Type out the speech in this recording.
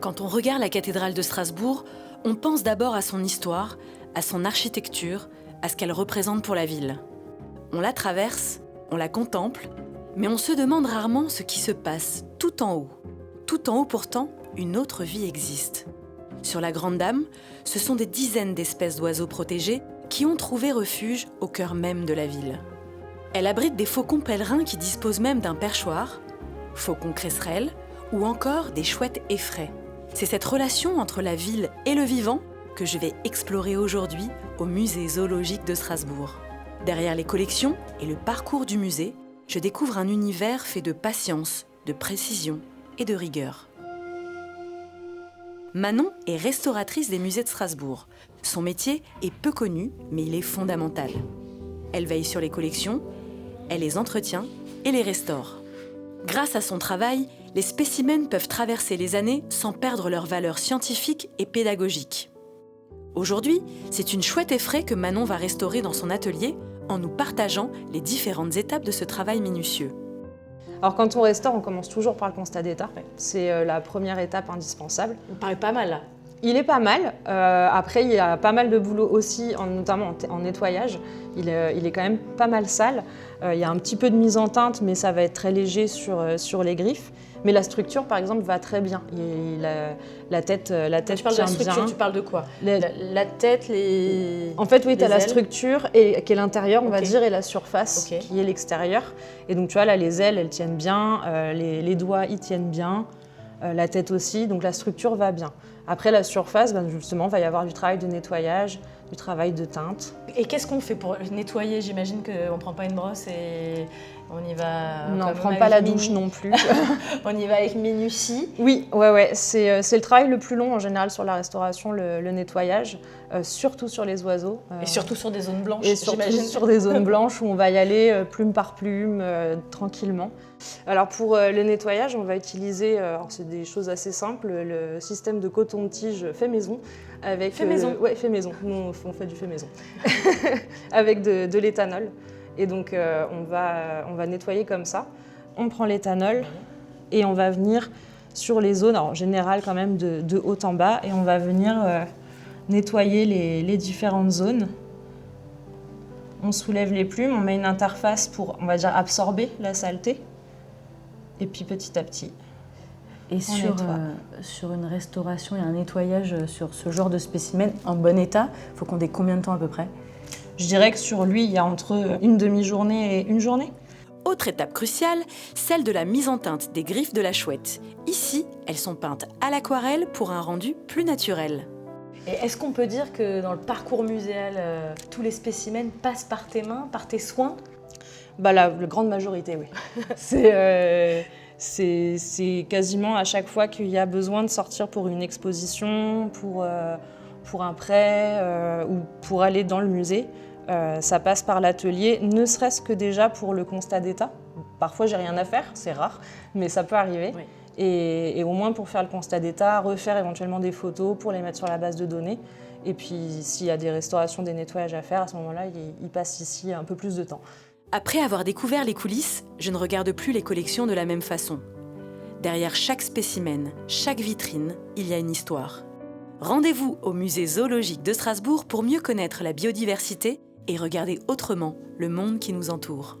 Quand on regarde la cathédrale de Strasbourg, on pense d'abord à son histoire, à son architecture, à ce qu'elle représente pour la ville. On la traverse, on la contemple, mais on se demande rarement ce qui se passe tout en haut. Tout en haut pourtant, une autre vie existe. Sur la Grande Dame, ce sont des dizaines d'espèces d'oiseaux protégés qui ont trouvé refuge au cœur même de la ville. Elle abrite des faucons pèlerins qui disposent même d'un perchoir, faucons cresserelles, ou encore des chouettes effraies. C'est cette relation entre la ville et le vivant que je vais explorer aujourd'hui au musée zoologique de Strasbourg. Derrière les collections et le parcours du musée, je découvre un univers fait de patience, de précision et de rigueur. Manon est restauratrice des musées de Strasbourg. Son métier est peu connu, mais il est fondamental. Elle veille sur les collections, elle les entretient et les restaure. Grâce à son travail, les spécimens peuvent traverser les années sans perdre leur valeur scientifique et pédagogique. Aujourd'hui, c'est une chouette effraie que Manon va restaurer dans son atelier en nous partageant les différentes étapes de ce travail minutieux. Alors quand on restaure, on commence toujours par le constat d'état. C'est la première étape indispensable. Il me paraît pas mal là. Il est pas mal. Après, il y a pas mal de boulot aussi, notamment en nettoyage. Il est quand même pas mal sale. Il y a un petit peu de mise en teinte, mais ça va être très léger sur les griffes. Mais la structure, par exemple, va très bien. La tête Tu parles de la structure, bien. tu parles de quoi? La tête, les... En fait, oui, tu as la ailes. structure qui est l'intérieur, on va Ok. dire, et la surface Ok. qui est l'extérieur. Et donc, tu vois, là, les ailes, elles tiennent bien, les doigts, ils tiennent bien, la tête aussi, donc la structure va bien. Après, la surface, justement, il va y avoir du travail de nettoyage, du travail de teinte. Et qu'est-ce qu'on fait pour nettoyer? J'imagine qu'on ne prend pas une brosse et on y va... Non, on quand ne prend même pas la avec douche non plus. On y va avec minutie. Oui, ouais, c'est le travail le plus long en général sur la restauration, le nettoyage, surtout sur les oiseaux. Et surtout sur des zones blanches, Et surtout j'imagine. sur des zones blanches où on va y aller plume par plume, tranquillement. Alors pour le nettoyage, on va utiliser, c'est des choses assez simples, le système de coton-tige fait maison. Avec, Fait maison. Ouais, fait maison. Nous, on fait du fait maison. Avec de l'éthanol. Et donc on va nettoyer comme ça. On prend l'éthanol et on va venir sur les zones, en général quand même de haut en bas, et on va venir nettoyer les différentes zones. On soulève les plumes, on met une interface pour, on va dire, absorber la saleté. Et puis petit à petit, Et sur une restauration et un nettoyage sur ce genre de spécimen en bon état, il faut compter combien de temps à peu près? je dirais que sur lui, il y a entre une demi-journée et une journée. Autre étape cruciale, celle de la mise en teinte des griffes de la chouette. Ici, elles sont peintes à l'aquarelle pour un rendu plus naturel. Et est-ce qu'on peut dire que dans le parcours muséal, tous les spécimens passent par tes mains, par tes soins? La grande majorité, oui. C'est quasiment à chaque fois qu'il y a besoin de sortir pour une exposition, pour un prêt ou pour aller dans le musée. Ça passe par l'atelier, ne serait-ce que déjà pour le constat d'état. Parfois, j'ai rien à faire, c'est rare, mais ça peut arriver. Oui. Et au moins pour faire le constat d'état, refaire éventuellement des photos pour les mettre sur la base de données. Et puis, s'il y a des restaurations, des nettoyages à faire, à ce moment-là, il passe ici un peu plus de temps. Après avoir découvert les coulisses, je ne regarde plus les collections de la même façon. Derrière chaque spécimen, chaque vitrine, il y a une histoire. Rendez-vous au musée zoologique de Strasbourg pour mieux connaître la biodiversité et regarder autrement le monde qui nous entoure.